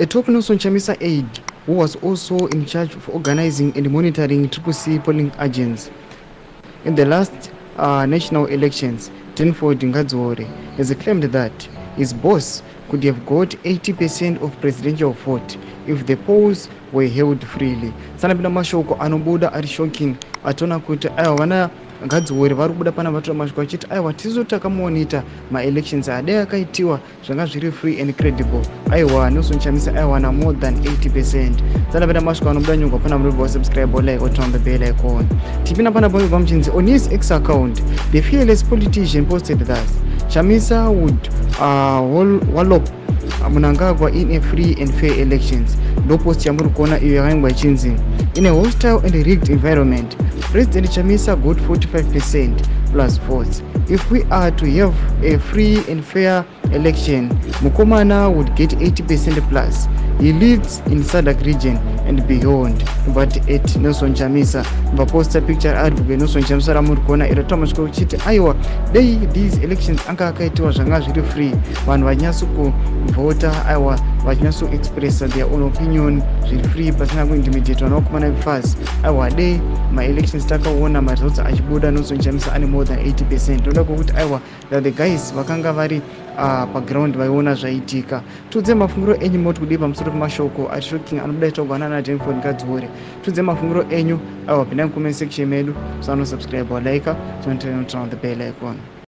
A top Nelson Chamisa aide who was also in charge of organizing and monitoring CCC polling agents in the last national elections, Tenford Ngadzore, has claimed that his boss could have got 80% of presidential vote if the polls were held freely. Sanapinda mashoko anobuda ari shocking atona kuti aiwa vana Ngadzore vari kubuda pana vatora mashoko achiti aiwa tisu takamonita ma-elections adai akaitiwa zvanga zviri free and credible. Aiwa Nelson Chamisa aiwana more than 80%. Sanapinda mashoko anobuda nyongwa pana muri wa subscribe or like or turn on the bell icon. Tipina pana Bongo Bamchinzi on his X account, the fearless politician posted thus: Chamisa would wallop Mnangagwa in a free and fair elections. No post yamuru kona iyoyangwa chinzi. In a hostile and rigged environment, President Chamisa got 45% plus votes. If we are to have a free and fair election, Mukomana would get 80% plus. He lives in Sabc region and beyond. But at Nelson Chamisa, poster picture advocate Nelson Chamisa ramurkona iratoma chiti aiwa these elections anga akaitiwa zvanga zviri free. Vanhu vanyaso kuvota aiwa vanyaso express their own opinion zviri free pasina kuintimidate vanokumana fast. Aiwa my elections takaona results achibuda Nelson Chamisa ane more than 80%. Ndoda kuti aiwa the guys vakanga vari paground vaiona zvaitika. Tudze mafungiro enyu moti kudi pamusoro pemashoko ashocking anobuda itogwana na Tenford Ngadzore. Tudze mafungiro enyu aiwa pinda comment section medu, so subscribe or like, turn on the bell icon.